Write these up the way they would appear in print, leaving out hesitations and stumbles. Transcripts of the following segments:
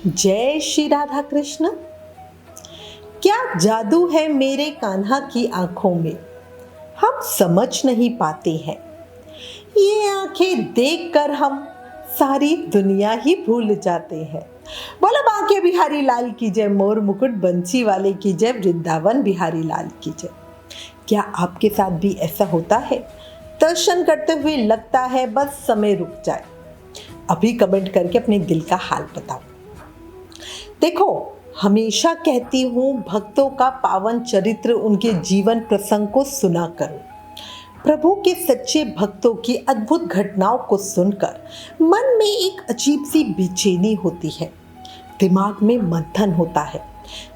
जय श्री राधा कृष्ण। क्या जादू है मेरे कान्हा की आंखों में, हम समझ नहीं पाते हैं। ये आंखें देखकर हम सारी दुनिया ही भूल जाते हैं। बोलो बांके बिहारी लाल की जय, मोर मुकुट बंसी वाले की जय, वृंदावन बिहारी लाल की जय। क्या आपके साथ भी ऐसा होता है? दर्शन करते हुए लगता है बस समय रुक जाए। अभी कमेंट करके अपने दिल का हाल बताओ। देखो, हमेशा कहती हूँ भक्तों का पावन चरित्र, उनके जीवन प्रसंग को सुना करो। प्रभु के सच्चे भक्तों की अद्भुत घटनाओं को सुनकर मन में एक अजीब सी बेचैनी होती है, दिमाग में मंथन होता है,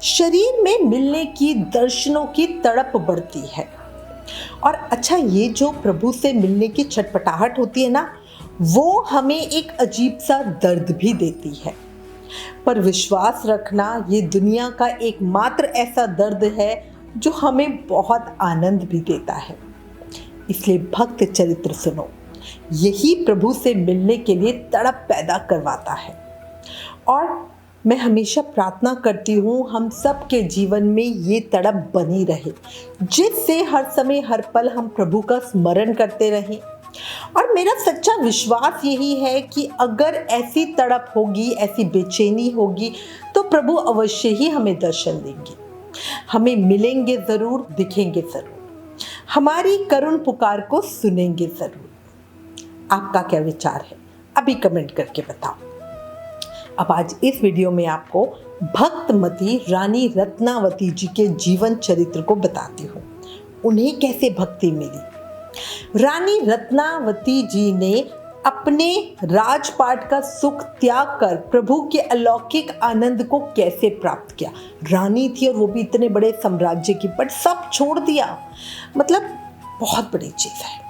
शरीर में मिलने की, दर्शनों की तड़प बढ़ती है। और अच्छा, ये जो प्रभु से मिलने की छटपटाहट होती है ना, वो हमें एक अजीब सा दर्द भी देती है। पर विश्वास रखना, ये दुनिया का एकमात्र ऐसा दर्द है जो हमें बहुत आनंद भी देता है। इसलिए भक्त चरित्र सुनो, यही प्रभु से मिलने के लिए तड़प पैदा करवाता है। और मैं हमेशा प्रार्थना करती हूँ हम सब के जीवन में ये तड़प बनी रहे, जिससे हर समय हर पल हम प्रभु का स्मरण करते रहें। और मेरा सच्चा विश्वास यही है कि अगर ऐसी तड़प होगी, ऐसी बेचैनी होगी, तो प्रभु अवश्य ही हमें दर्शन देंगे, हमें मिलेंगे ज़रूर, दिखेंगे ज़रूर, हमारी करुण पुकार को सुनेंगे ज़रूर। आपका क्या विचार है? अभी कमेंट करके बताओ। अब आज इस वीडियो में आपको भक्तमती रानी रत्नावती जी के जीवन चरित्र को बताती हूँ, उन्हें कैसे भक्ति मिली। रानी रत्नावती जी ने अपने राजपाट का सुख त्याग कर प्रभु के अलौकिक आनंद को कैसे प्राप्त किया। रानी थी और वो भी इतने बड़े साम्राज्य की, बट सब छोड़ दिया। मतलब बहुत बड़ी चीज है,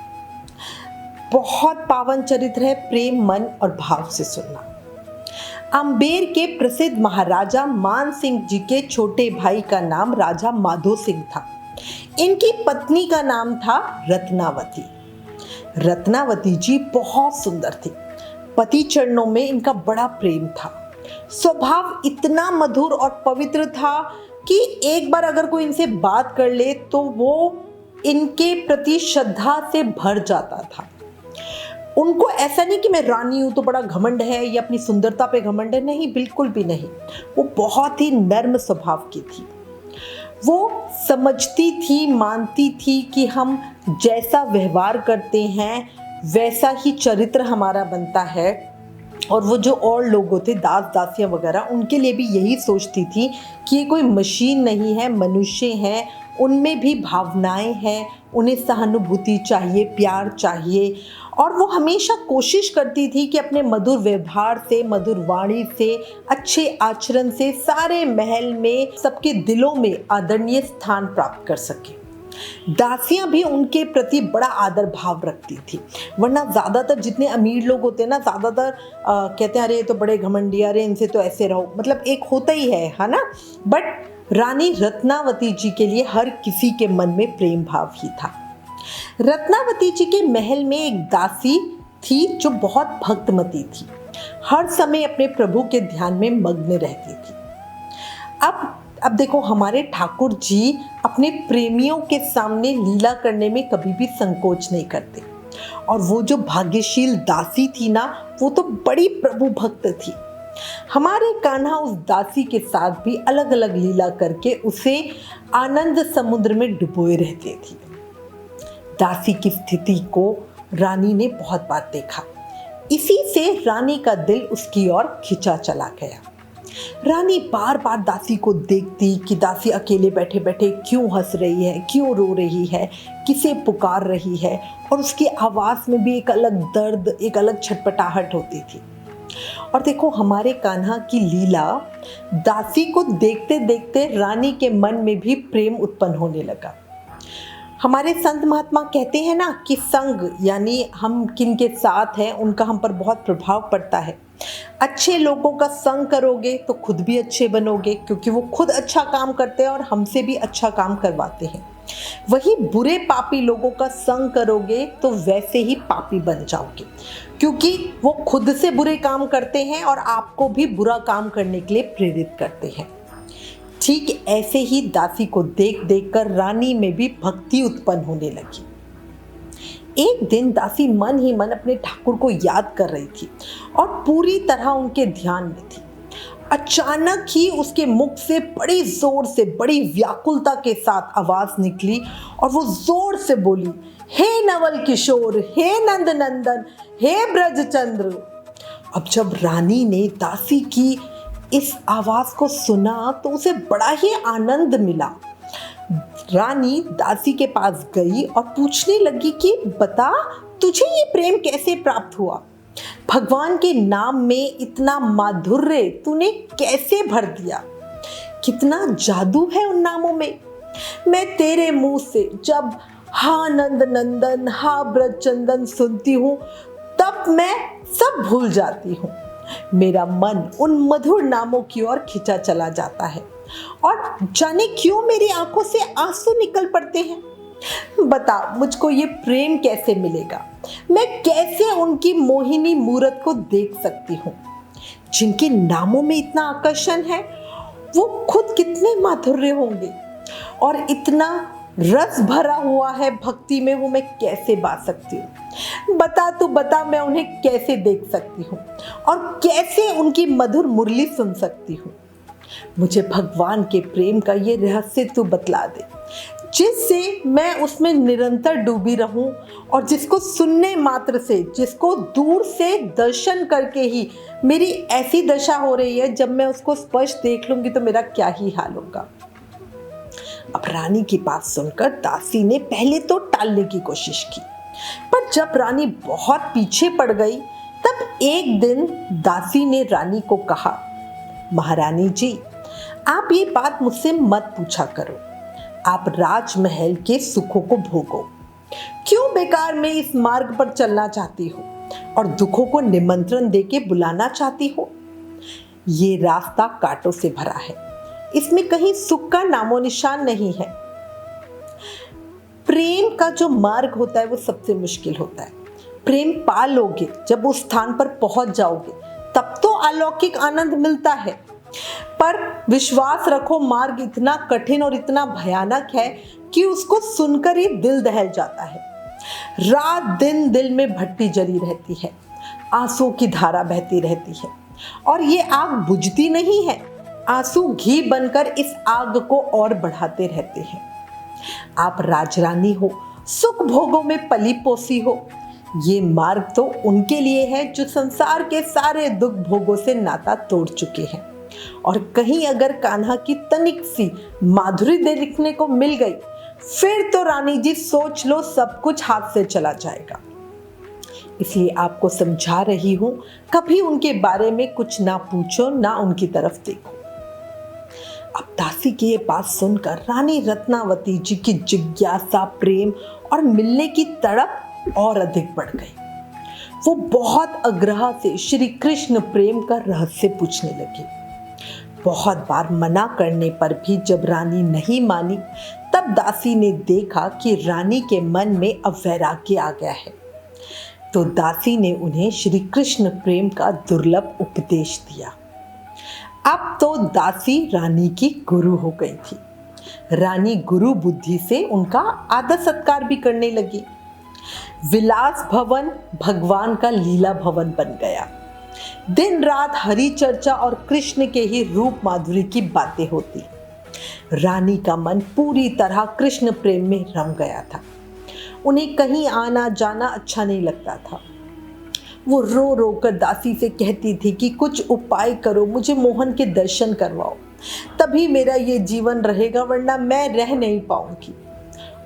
बहुत पावन चरित्र है। प्रेम, मन और भाव से सुनना। अम्बेर के प्रसिद्ध महाराजा मान सिंह जी के छोटे भाई का नाम राजा माधो सिंह था। इनकी पत्नी का नाम था रत्नावती। रत्नावती जी बहुत सुंदर थी। पति चरणों में इनका बड़ा प्रेम था। स्वभाव इतना मधुर और पवित्र था कि एक बार अगर कोई इनसे बात कर ले तो वो इनके प्रति श्रद्धा से भर जाता था। उनको ऐसा नहीं कि मैं रानी हूं तो बड़ा घमंड है या अपनी सुंदरता पे घमंड है, नहीं, बिल्कुल भी नहीं। वो बहुत ही नर्म स्वभाव की थी। वो समझती थी, मानती थी कि हम जैसा व्यवहार करते हैं वैसा ही चरित्र हमारा बनता है। और वो जो और लोग होते, दास दासियां वगैरह, उनके लिए भी यही सोचती थी कि ये कोई मशीन नहीं है, मनुष्य हैं, उनमें भी भावनाएं हैं, उन्हें सहानुभूति चाहिए, प्यार चाहिए। और वो हमेशा कोशिश करती थी कि अपने मधुर व्यवहार से, मधुर वाणी से, अच्छे आचरण से सारे महल में, सबके दिलों में आदरणीय स्थान प्राप्त कर सके। दासियां भी उनके प्रति बड़ा आदर भाव रखती थी। वरना ज़्यादातर जितने अमीर लोग होते हैं ना, ज़्यादातर कहते हैं अरे ये तो बड़े घमंडी, अरे इनसे तो ऐसे रहो, मतलब एक होता ही है ना। बट रानी रत्नावती जी के लिए हर किसी के मन में प्रेम भाव ही था। रत्नावती जी के महल में एक दासी थी जो बहुत भक्तमती थी, हर समय अपने प्रभु के ध्यान में मग्न रहती थी। अब देखो, हमारे ठाकुर जी अपने प्रेमियों के सामने लीला करने में कभी भी संकोच नहीं करते। और वो जो भाग्यशील दासी थी ना, वो तो बड़ी प्रभु भक्त थी। हमारे कान्हा उस दासी के साथ भी अलग अलग लीला करके उसे आनंद समुद्र में डुबोए रहते थे। दासी की स्थिति को रानी ने बहुत बार देखा। इसी से रानी का दिल उसकी ओर खिंचा चला गया। रानी बार बार दासी को देखती कि दासी अकेले बैठे बैठे क्यों हंस रही है, क्यों रो रही है, किसे पुकार रही है। और उसकी आवाज़ में भी एक अलग दर्द, एक अलग छटपटाहट होती थी। और देखो, हमारे कान्हा की लीला, दासी को देखते देखते रानी के मन में भी प्रेम उत्पन्न होने लगा। हमारे संत महात्मा कहते हैं ना कि संग, यानी हम किन के साथ हैं उनका हम पर बहुत प्रभाव पड़ता है। अच्छे लोगों का संग करोगे तो खुद भी अच्छे बनोगे, क्योंकि वो खुद अच्छा काम करते हैं और हमसे भी अच्छा काम करवाते हैं। वही बुरे पापी लोगों का संग करोगे तो वैसे ही पापी बन जाओगे, क्योंकि वो खुद से बुरे काम करते हैं और आपको भी बुरा काम करने के लिए प्रेरित करते हैं। ठीक ऐसे ही दासी को देख देख कर रानी में भी भक्ति उत्पन्न होने लगी। एक दिन दासी मन ही मन अपने ठाकुर को याद कर रही थी और पूरी तरह उनके ध्यान में थी। अचानक ही उसके मुख से बड़ी जोर से, बड़ी व्याकुलता के साथ आवाज निकली और वो जोर से बोली, हे नवल किशोर, हे नंद नंदन, हे ब्रजचंद्र। अब जब रानी ने दासी की इस आवाज को सुना तो उसे बड़ा ही आनंद मिला। रानी दासी के पास गई और पूछने लगी कि बता, तुझे ये प्रेम कैसे प्राप्त हुआ? भगवान के नाम में इतना माधुर्य तूने कैसे भर दिया? कितना जादू है उन नामों में। मैं तेरे मुंह से जब हा नंद नंदन, हा ब्रजचंदन सुनती हूँ तब मैं सब भूल जाती हूँ। मेरा मन उन मधुर नामों की ओर खिंचा चला जाता है और जाने क्यों मेरी आंखों से आंसू निकल पड़ते हैं। बता, मुझको ये प्रेम कैसे मिलेगा? मैं कैसे उनकी मोहिनी मूरत को देख सकती हूँ? जिनके नामों में इतना आकर्षण है वो खुद कितने माधुर्य होंगे और इतना रस भरा हुआ है भक्ति में, वो मैं कैसे बा सकती हूँ? बता, तू बता, मैं उन्हें कैसे देख सकती हूँ और कैसे उनकी मधुर मुरली सुन सकती हूँ? मुझे भगवान के प्रेम का ये रहस्य तू बतला दे, जिससे मैं उसमें निरंतर डूबी रहूं और जिसको सुनने मात्र से, जिसको दूर से दर्शन करके ही मेरी ऐसी दशा हो रही है, जब मैं उसको स्पष्ट देख लूंगी तो मेरा क्या ही हाल होगा। अब रानी की बात सुनकर दासी ने पहले तो टालने की कोशिश की, पर जब रानी बहुत पीछे पड़ गई तब एक दिन दासी ने रानी को कहा, महारानी जी, आप ये बात मुझसे मत पूछा करो। आप राजमहल के सुखों को भोगो। क्यों बेकार में इस मार्ग पर चलना चाहती हो और दुखों को निमंत्रण देके बुलाना चाहती हो? ये रास्ता कांटों से भरा है, इसमें कहीं सुख का नामो निशान नहीं है। प्रेम का जो मार्ग होता है वो सबसे मुश्किल होता है। प्रेम पा लोगे, जब उस स्थान पर पहुंच जाओगे तब तो अलौकिक आनंद मिलता है, पर विश्वास रखो, मार्ग इतना कठिन और इतना भयानक है कि उसको सुनकर ही दिल दहल जाता है। रात दिन दिल में भट्टी जली रहती है, आंसू की धारा बहती रहती है और ये आग बुझती नहीं है। आंसू घी बनकर इस आग को और बढ़ाते रहते हैं। आप राजरानी हो, सुख भोगों में पली पोसी हो। ये मार्ग तो उनके लिए है जो संसार के सारे दुख भोगों से नाता तोड़ चुके हैं, और कहीं अगर कान्हा की तनिक सी माधुरी देखने को मिल गई फिर तो रानी जी सोच लो सब कुछ हाथ से चला जाएगा। इसलिए आपको समझा रही हूं, कभी उनके बारे में कुछ ना पूछो, ना उनकी तरफ देखो। अब दासी की ये बात सुनकर रानी रत्नावती जी की जिज्ञासा, प्रेम और मिलने की तड़प और अधिक बढ़ गई। वो बहुत आग्रह से श्री कृष्ण प्रेम का रहस्य पूछने लगी। बहुत बार मना करने पर भी जब रानी नहीं मानी तब दासी ने देखा कि रानी के मन में अब वैराग्य आ गया है, तो दासी ने उन्हें श्री कृष्ण प्रेम का दुर्लभ उपदेश दिया। अब तो दासी रानी की गुरु हो गई थी। रानी गुरु बुद्धि से उनका आदर सत्कार भी करने लगी। विलास भवन भगवान का लीला भवन बन गया। दिन रात हरि चर्चा और कृष्ण के ही रूप माधुरी की बातें होती। रानी का मन पूरी तरह कृष्ण प्रेम में रम गया था। उन्हें कहीं आना जाना अच्छा नहीं लगता था। वो रो रो कर दासी से कहती थी कि कुछ उपाय करो, मुझे मोहन के दर्शन करवाओ, तभी मेरा ये जीवन रहेगा, वरना मैं रह नहीं पाऊंगी।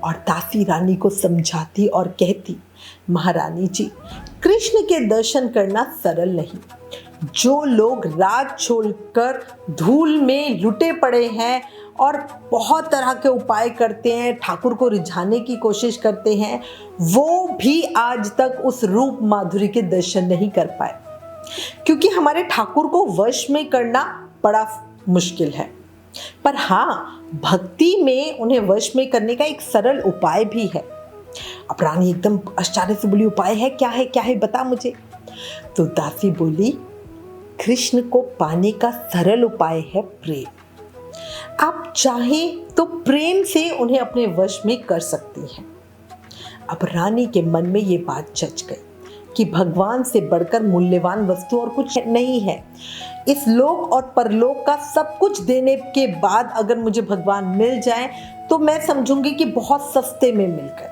और दासी रानी को समझाती और कहती, महारानी जी, कृष्ण के दर्शन करना सरल नहीं। जो लोग राज छोड़कर धूल में लुटे पड़े हैं और बहुत तरह के उपाय करते हैं, ठाकुर को रिझाने की कोशिश करते हैं, वो भी आज तक उस रूप माधुरी के दर्शन नहीं कर पाए, क्योंकि हमारे ठाकुर को वश में करना बड़ा मुश्किल है। पर हाँ, भक्ति में उन्हें वश में करने का एक सरल उपाय भी है। अब रानी एकदम आश्चर्य से बोली, उपाय है? क्या है बता मुझे। तो दासी बोली, कृष्ण को पाने का सरल उपाय है प्रेम। आप चाहें तो प्रेम से उन्हें अपने वश में कर सकती हैं। अब रानी के मन में ये बात जच गई कि भगवान से बढ़कर मूल्यवान वस्तु और कुछ नहीं है। इस लोक और परलोक का सब कुछ देने के बाद अगर मुझे भगवान मिल जाए तो मैं समझूंगी कि बहुत सस्ते में मिल गए।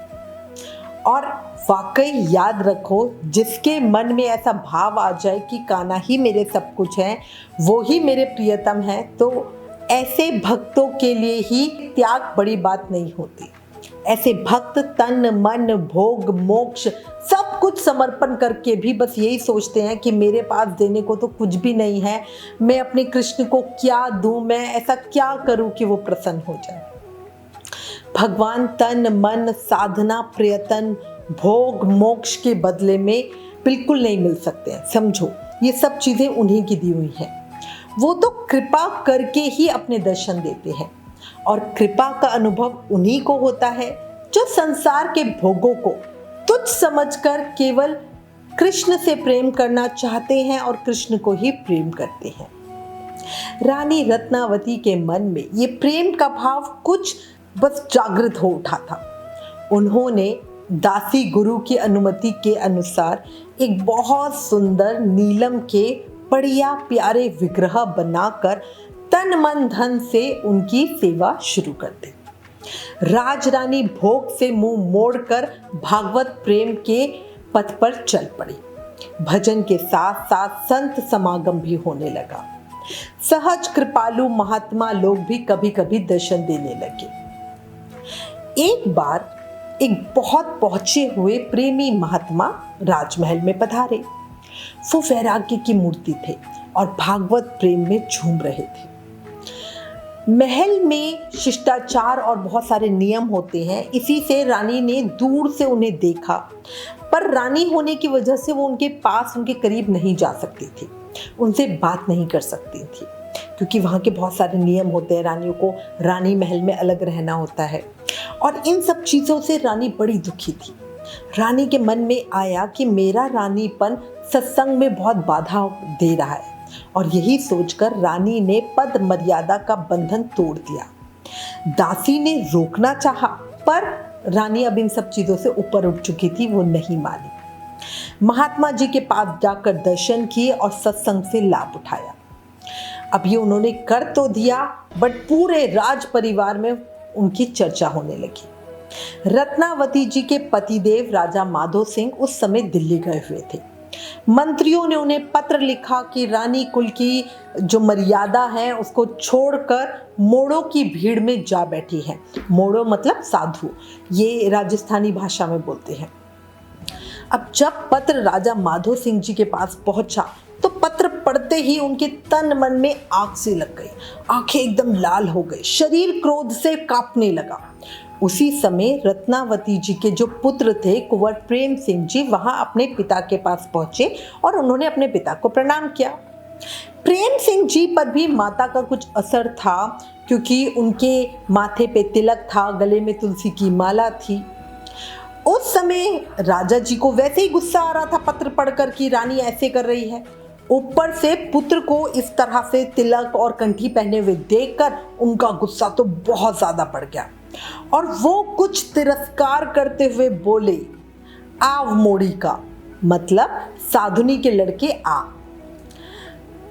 और वाकई याद रखो, जिसके मन में ऐसा भाव आ जाए कि कान्हा ही मेरे सब कुछ है, वो ही मेरे प्रियतम है, तो ऐसे भक्तों के लिए ही त्याग बड़ी बात नहीं होती। ऐसे भक्त तन मन भोग मोक्ष सब कुछ समर्पण करके भी बस यही सोचते हैं कि मेरे पास देने को तो कुछ भी नहीं है, मैं अपने कृष्ण को क्या दूं, मैं ऐसा क्या करूं कि वो प्रसन्न हो जाए। भगवान तन मन साधना प्रयत्न भोग मोक्ष के बदले में बिल्कुल नहीं मिल सकते हैं। समझो, ये सब चीजें उन्हीं की दी हुई हैं। वो तो कृपा करके ही अपने दर्शन देते हैं और कृपा का अनुभव उन्हीं को होता है जो संसार के भोगों को तुच्छ समझकर केवल कृष्ण से प्रेम करना चाहते हैं और कृष्ण को ही प्रेम करते हैं। रानी रत्नावती के मन में ये प्रेम का भाव कुछ बस जागृत हो उठा था। उन्होंने दासी गुरु की अनुमति के अनुसार एक बहुत सुंदर नीलम के बढ़िया प्यारे विग्रह बनाकर तन मन धन से उनकी सेवा शुरू कर दी। राजरानी भोग से मुंह मोड़कर भागवत प्रेम के पथ पर चल पड़ी। भजन के साथ साथ संत समागम भी होने लगा। सहज कृपालु महात्मा लोग भी कभी कभी दर्शन देने लगे। एक बार एक बहुत पहुंचे हुए प्रेमी महात्मा राजमहल में पधारे। वो वैराग्य की मूर्ति थे और भागवत प्रेम में झूम रहे थे। महल में शिष्टाचार और बहुत सारे नियम होते हैं, इसी से रानी ने दूर से उन्हें देखा, पर रानी होने की वजह से वो उनके पास उनके करीब नहीं जा सकती थी, उनसे बात नहीं कर सकती थी, क्योंकि वहाँ के बहुत सारे नियम होते हैं। रानियों को रानी महल में अलग रहना होता है और इन सब चीज़ों से रानी बड़ी दुखी थी। रानी के मन में आया कि मेरा रानीपन सत्संग में बहुत बाधा दे रहा है और यही सोचकर रानी ने पद मर्यादा का बंधन तोड़ दिया। दासी ने रोकना चाहा, पर रानी अब इन सब चीज़ों से ऊपर उठ चुकी थी, वो नहीं मानी। महात्मा जी के पास जाकर दर्शन किए और सत्संग से लाभ उठाया। अब ये उन्होंने कर तो दिया, बट पूरे राज परिवार में उनकी चर्चा होने लगी। रत्नावती जी के पतिदेव राजा माधो सिंह उस समय दिल्ली गए हुए थे। मंत्रियों ने उन्हें पत्र लिखा कि रानी कुल की जो मर्यादा है उसको छोड़कर मोड़ों की भीड़ में जा बैठी है। मोड़ो मतलब साधु, ये राजस्थानी भाषा में बोलते हैं। अब जब पत्र राजा माधो सिंह जी के पास पहुंचा तो पत्र पढ़ते ही उनके तन मन में आग सी लग गई, आंखें एकदम लाल हो गई, शरीर क्रोध से कांपने लगा। उसी समय रत्नावती जी के जो पुत्र थे कुंवर प्रेम सिंह जी वहां अपने पिता के पास पहुंचे और उन्होंने अपने पिता को प्रणाम किया। प्रेम सिंह जी पर भी माता का कुछ असर था, क्योंकि उनके माथे पे तिलक था, गले में तुलसी की माला थी। उस समय राजा जी को वैसे ही गुस्सा आ रहा था पत्र पढ़कर कि रानी ऐसे कर रही है। ऊपर से पुत्र को इस तरह से तिलक और कंठी पहने हुए देखकर उनका गुस्सा तो बहुत ज्यादा बढ़ गया और वो कुछ तिरस्कार करते हुए बोले, आव मोड़ी का मतलब साधुनी के लड़के आ।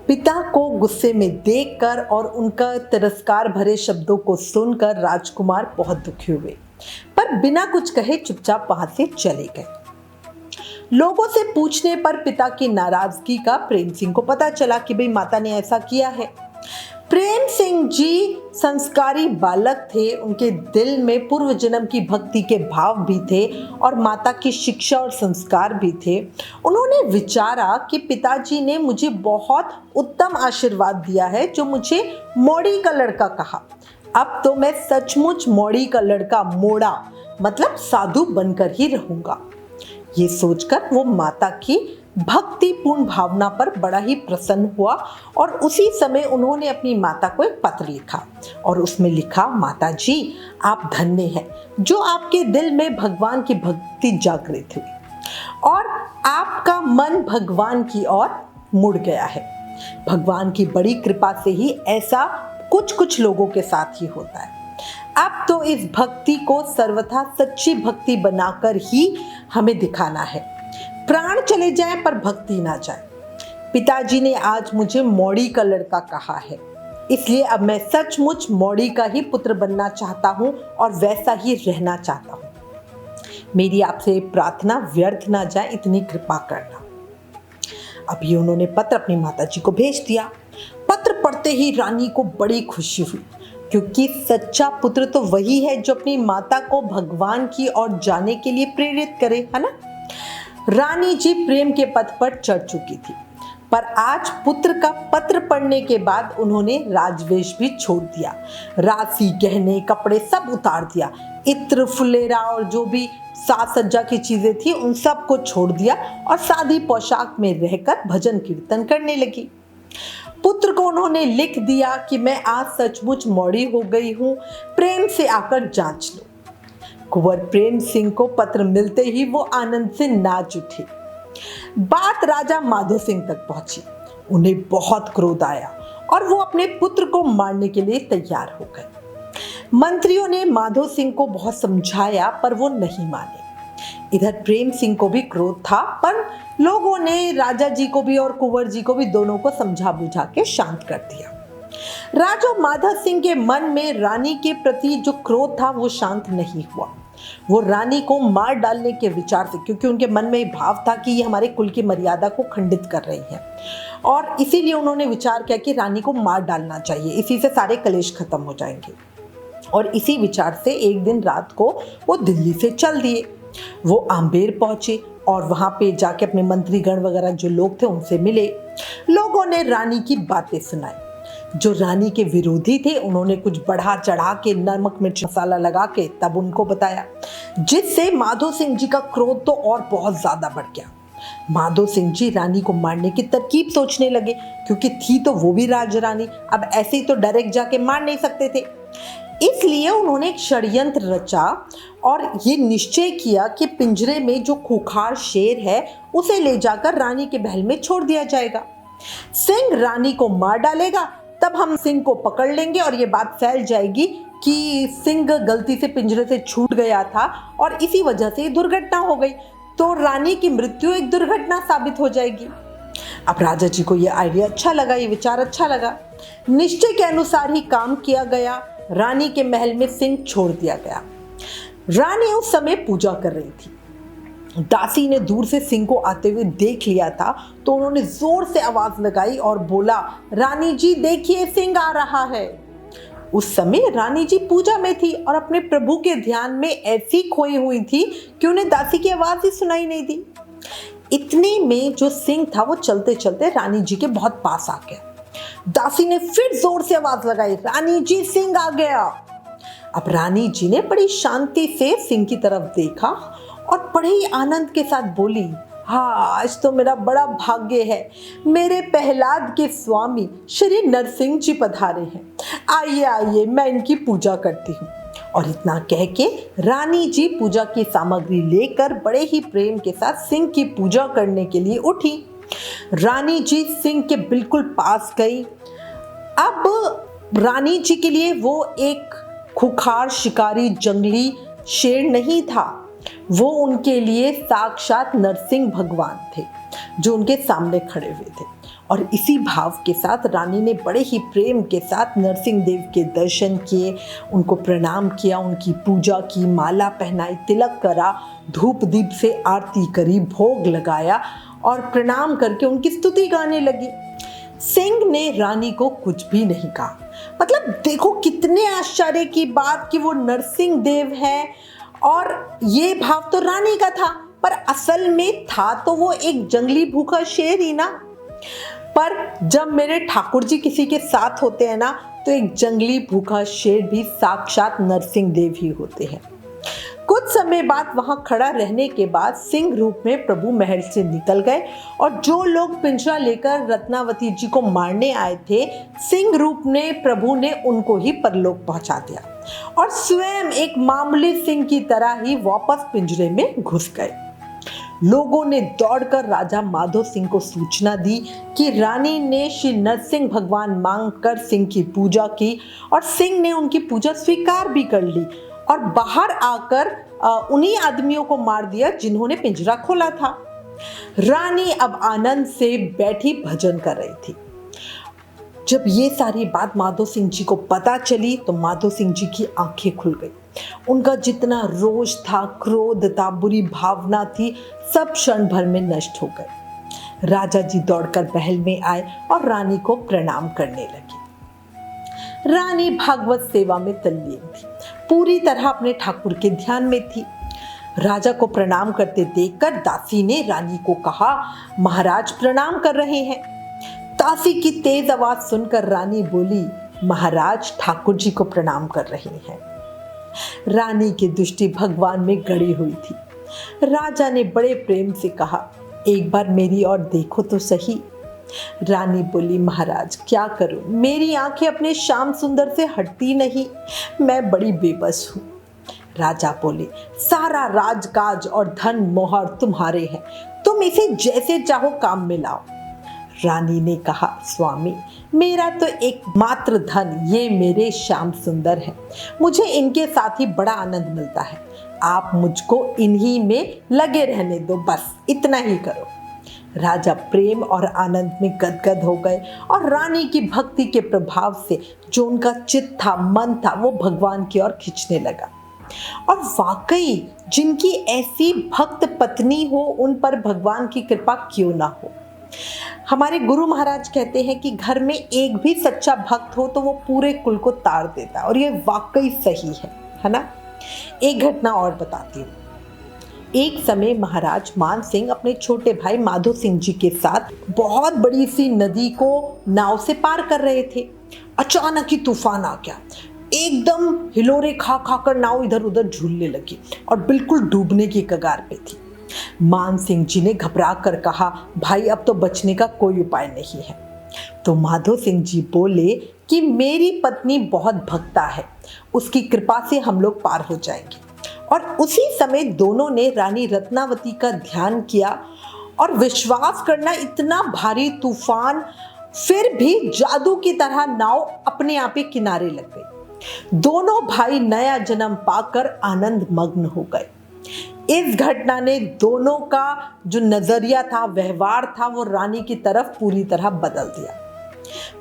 पिता को गुस्से में देखकर और उनका तिरस्कार भरे शब्दों को सुनकर राजकुमार बहुत दुखी हुए, पर बिना कुछ कहे चुपचाप वहां से चले गए। लोगों से पूछने पर पिता की नाराजगी का प्रेम सिंह को पता चला कि भाई माता ने ऐसा किया है। प्रेम सिंह जी संस्कारी बालक थे, उनके दिल में पूर्व जन्म की भक्ति के भाव भी थे और माता की शिक्षा और संस्कार भी थे। उन्होंने विचारा कि पिताजी ने मुझे बहुत उत्तम आशीर्वाद दिया है जो मुझे मौड़ी का लड़का कहा, अब तो मैं सचमुच मौड़ी का लड़का मोड़ा मतलब साधु बनकर ही रहूंगा। ये सोचकर वो माता की भक्तिपूर्ण भावना पर बड़ा ही प्रसन्न हुआ और उसी समय उन्होंने अपनी माता को एक पत्र लिखा और उसमें लिखा, माता जी आप धन्य हैं जो आपके दिल में भगवान की भक्ति जागृत हुई और आपका मन भगवान की ओर मुड़ गया है। भगवान की बड़ी कृपा से ही ऐसा कुछ लोगों के साथ ही होता है। अब तो इस भक्ति को सर्वथा सच्ची भक्ति बनाकर ही हमें दिखाना है। प्राण चले जाएं पर भक्ति ना जाए। पिताजी ने आज मुझे मौड़ी का लड़का कहा है, इसलिए अब मैं सचमुच मौड़ी का ही पुत्र बनना चाहता हूँ और वैसा ही रहना चाहता हूँ। मेरी आपसे प्रार्थना व्यर्थ ना जाए, इतनी कृपा करना। अब ये उन्होंने पत्र अपनी माताजी को भेज दिया। पत्र पढ़ते ही रानी को बड़ी खुशी हुई, क्योंकि सच्चा पुत्र तो वही है जो अपनी माता को भगवान की ओर जाने के लिए प्रेरित करे, है ना। रानी जी प्रेम के पथ पर चढ़ चुकी थी, पर आज पुत्र का पत्र पढ़ने के बाद उन्होंने राजवेश भी छोड़ दिया। राशि, गहने, कपड़े सब उतार दिया। इत्र, फुलेरा और जो भी साज सज्जा की चीजें थी उन सब को छोड़ दिया और सादी पोशाक में रहकर भजन कीर्तन करने लगी। पुत्र को उन्होंने लिख दिया कि मैं आज सचमुच मौड़ी हो गई हूँ, प्रेम से आकर जांच लो। कुंवर प्रेम सिंह को पत्र मिलते ही वो आनंद से नाच उठे। बात राजा माधो सिंह तक पहुंची। उन्हें बहुत क्रोध आया और वो अपने पुत्र को मारने के लिए तैयार हो गए। मंत्रियों ने माधो सिंह को बहुत समझाया पर वो नहीं माने। इधर प्रेम सिंह को भी क्रोध था, पर लोगों ने राजा जी को भी और कुंवर जी को भी दोनों को समझा बुझा के शांत कर दिया। राजा माधव सिंह के मन में रानी के प्रति जो क्रोध था वो शांत नहीं हुआ। वो रानी को मार डालने के विचार से, क्योंकि उनके मन में भाव था कि ये हमारे कुल की मर्यादा को खंडित कर रही है, और इसीलिए उन्होंने विचार किया कि रानी को मार डालना चाहिए, इसी से सारे कलेश खत्म हो जाएंगे। और इसी विचार से एक दिन रात को वो दिल्ली से चल दिए। वो आम्बेर पहुंचे और वहां पे जाके अपने मंत्रीगण वगैरह जो लोग थे उनसे मिले। लोगों ने रानी की बातें सुनाई। जो रानी के विरोधी थे उन्होंने कुछ बढ़ा चढ़ा के नमक मिर्च मसाला लगा के तब उनको बताया, जिससे माधो सिंह जी का क्रोध तो और बहुत ज्यादा बढ़ गया। माधो सिंह जी रानी को मारने की तरकीब सोचने लगे, क्योंकि थी तो वो भी राजरानी, अब ऐसे ही तो डायरेक्ट जाके मार नहीं सकते थे। इसलिए उन्होंने एक षड्यंत्र रचा और ये निश्चय किया कि पिंजरे में जो खूंखार शेर है उसे ले जाकर रानी के महल में छोड़ दिया जाएगा। सिंह रानी को मार डालेगा, तब हम सिंह को पकड़ लेंगे और ये बात फैल जाएगी कि सिंह गलती से पिंजरे से छूट गया था और इसी वजह से दुर्घटना हो गई, तो रानी की मृत्यु एक दुर्घटना साबित हो जाएगी। अब राजा जी को ये आइडिया अच्छा लगा, ये विचार अच्छा लगा। निश्चय के अनुसार ही काम किया गया। रानी के महल में सिंह छोड़ दिया गया। रानी उस समय पूजा कर रही थी। दासी ने दूर से सिंह को आते हुए देख लिया था, तो उन्होंने जोर से आवाज लगाई और बोला, रानी जी देखिए सिंह आ रहा है। उस समय रानी जी पूजा में थी और अपने प्रभु के ध्यान में ऐसी खोई हुई थी कि उन्हें दासी की आवाज ही सुनाई नहीं दी। इतने में जो सिंह था वो चलते चलते रानी जी के बहुत पास आ गया। दासी ने फिर जोर से आवाज लगाई, रानी जी सिंह आ गया। अब रानी जी ने बड़ी शांति से सिंह की तरफ देखा और बड़े ही आनंद के साथ बोली, हाँ आज तो मेरा बड़ा भाग्य है, मेरे प्रहलाद के स्वामी श्री नरसिंह जी पधारे हैं। आइए आइए मैं इनकी पूजा करती हूँ। और इतना कह के रानी जी पूजा की सामग्री लेकर बड़े ही प्रेम के साथ सिंह की पूजा करने के लिए उठी। रानी जी सिंह के बिल्कुल पास गई। अब रानी जी के लिए वो एक खूंखार शिकारी जंगली शेर नहीं था, वो उनके लिए साक्षात नरसिंह भगवान थे जो उनके सामने खड़े हुए थे। और इसी भाव के साथ रानी ने बड़े ही प्रेम के साथ नरसिंह देव के दर्शन किए, उनको प्रणाम किया, उनकी पूजा की, माला पहनाई, तिलक करा, धूप दीप से आरती करी, भोग लगाया और प्रणाम करके उनकी स्तुति गाने लगी। सिंह ने रानी को कुछ भी नहीं कहा। मतलब देखो कितने आश्चर्य की बात कि वो नरसिंह देव है और ये भाव तो रानी का था, पर असल में था तो वो एक जंगली भूखा शेर ही ना। पर जब मेरे ठाकुर जी किसी के साथ होते हैं ना, तो एक जंगली भूखा शेर भी साक्षात नरसिंह देव ही होते हैं। कुछ समय बाद वहां खड़ा रहने के बाद सिंह रूप में प्रभु महल से निकल गए और जो लोग पिंजरा लेकर रत्नावती जी को मारने आए थे, सिंह रूप में प्रभु ने उनको ही परलोक पहुंचा दिया और स्वयं एक मामूली सिंह की तरह ही वापस पिंजरे में घुस गए। लोगों ने दौड़कर राजा माधो सिंह को सूचना दी कि रानी ने श्री नरसिंह भगवान मांगकर सिंह की पूजा की और सिंह ने उनकी पूजा स्वीकार भी कर ली और बाहर आकर उन्हीं आदमियों को मार दिया जिन्होंने पिंजरा खोला था। रानी अब आनंद से बैठी भजन कर रही थी। जब ये सारी बात माधो सिंह जी को पता चली तो माधो सिंह जी की आंखें खुल गई। उनका जितना रोष था, क्रोध था, बुरी भावना थी, सब क्षण भर में नष्ट हो गए। राजा जी दौड़कर महल में आए और रानी को प्रणाम करने लगे। रानी भागवत सेवा में तल्लीन थी, पूरी तरह अपने ठाकुर के ध्यान में थी। राजा को प्रणाम करते देखकर दासी ने रानी को कहा, महाराज प्रणाम कर रहे हैं। दासी की तेज आवाज सुनकर रानी बोली, महाराज ठाकुर जी को प्रणाम कर रही हैं। रानी की दृष्टि भगवान में गड़ी हुई थी। राजा ने बड़े प्रेम से कहा, एक बार मेरी ओर देखो तो सही। रानी बोली, महाराज क्या करूं, मेरी आंखें अपने श्याम सुंदर से हटती नहीं, मैं बड़ी बेबस हूं। राजा बोले, सारा राजकाज और धन मोहर तुम्हारे हैं, तुम इसे जैसे चाहो काम में लाओ। रानी ने कहा, स्वामी मेरा तो एकमात्र धन ये मेरे श्याम सुंदर है, मुझे इनके साथ ही बड़ा आनंद मिलता है, आप मुझको इन्हीं में लगे रहने दो, बस इतना ही करो। राजा प्रेम और आनंद में गदगद हो गए और रानी की भक्ति के प्रभाव से जो उनका चित्त था, मन था, वो भगवान की ओर खींचने लगा। और वाकई जिनकी ऐसी भक्त पत्नी हो, उन पर भगवान की कृपा क्यों ना हो। हमारे गुरु महाराज कहते हैं कि घर में एक भी सच्चा भक्त हो तो वो पूरे कुल को तार देता है, और ये वाकई सही है ना। एक घटना और बताती हूँ। एक समय महाराज मान सिंह अपने छोटे भाई माधो सिंह जी के साथ बहुत बड़ी सी नदी को नाव से पार कर रहे थे। अचानक ही तूफान आ गया, एकदम हिलोरे खा खा कर नाव इधर उधर झूलने लगी और बिल्कुल डूबने की कगार पे थी। मान सिंह जी ने घबरा कर कहा, भाई अब तो बचने का कोई उपाय नहीं है। तो माधो सिंह जी बोले कि मेरी पत्नी बहुत भक्ता है, उसकी कृपा से हम लोग पार हो जाएंगे। और उसी समय दोनों ने रानी रत्नावती का ध्यान किया और विश्वास करना, इतना भारी तूफान फिर भी जादू की तरह नाव अपने आप ही किनारे लग गई। दोनों भाई नया जन्म पाकर आनंद मग्न हो गए। इस घटना ने दोनों का जो नजरिया था, व्यवहार था, वो रानी की तरफ पूरी तरह बदल दिया।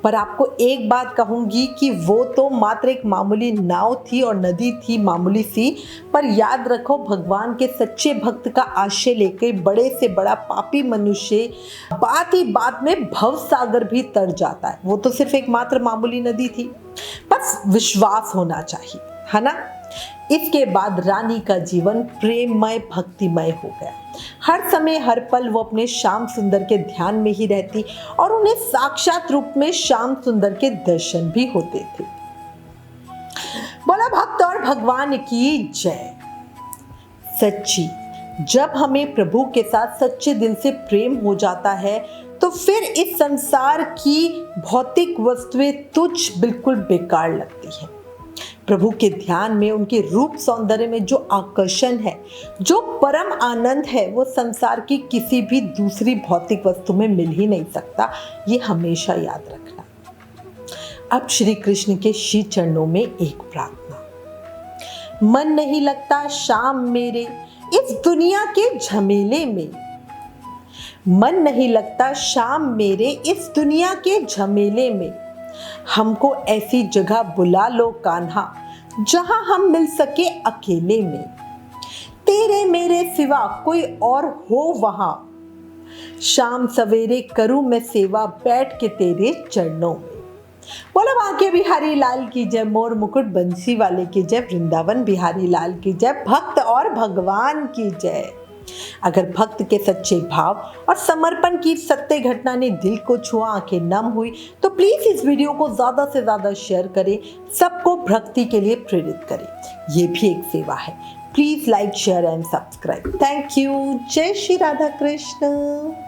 पर आपको एक बात कहूंगी कि वो तो मात्र एक मामूली नाव थी और नदी थी मामूली सी, पर याद रखो भगवान के सच्चे भक्त का आश्रय लेकर बड़े से बड़ा पापी मनुष्य बात ही बात में भव सागर भी तर जाता है। वो तो सिर्फ एक मात्र मामूली नदी थी, बस विश्वास होना चाहिए, है ना। इसके बाद रानी का जीवन प्रेममय भक्तिमय हो गया। हर समय हर पल वो अपने श्याम सुंदर के ध्यान में ही रहती और उन्हें साक्षात रूप में श्याम सुंदर के दर्शन भी होते थे। बोला भक्त और भगवान की जय। सच्ची, जब हमें प्रभु के साथ सच्चे दिल से प्रेम हो जाता है तो फिर इस संसार की भौतिक वस्तुएं तुच्छ, बिल्कुल बेकार लगती हैं। प्रभु के ध्यान में, उनके रूप सौंदर्य में जो आकर्षण है, जो परम आनंद है, वो संसार की किसी भी दूसरी भौतिक वस्तु में मिल ही नहीं सकता। ये हमेशा याद रखना। अब श्री कृष्ण के श्री चरणों में एक प्रार्थना। मन नहीं लगता शाम मेरे इस दुनिया के झमेले में, मन नहीं लगता शाम मेरे इस दुनिया के झमेले में, हमको ऐसी जगह बुला लो कान्हा जहां हम मिल सके अकेले में, तेरे मेरे सिवा कोई और हो वहां, शाम सवेरे करूं मैं सेवा बैठ के तेरे चरणों में। बोला बांके बिहारी लाल की जय, मोर मुकुट बंसी वाले की जय, वृंदावन बिहारी लाल की जय, भक्त और भगवान की जय। अगर भक्त के सच्चे भाव और समर्पण की सत्य घटना ने दिल को छुआ, आंखें नम हुई, तो प्लीज इस वीडियो को ज्यादा से ज्यादा शेयर करें, सबको भक्ति के लिए प्रेरित करें। ये भी एक सेवा है। Please like, share and subscribe. Thank you. Jai Shri Radha Krishna.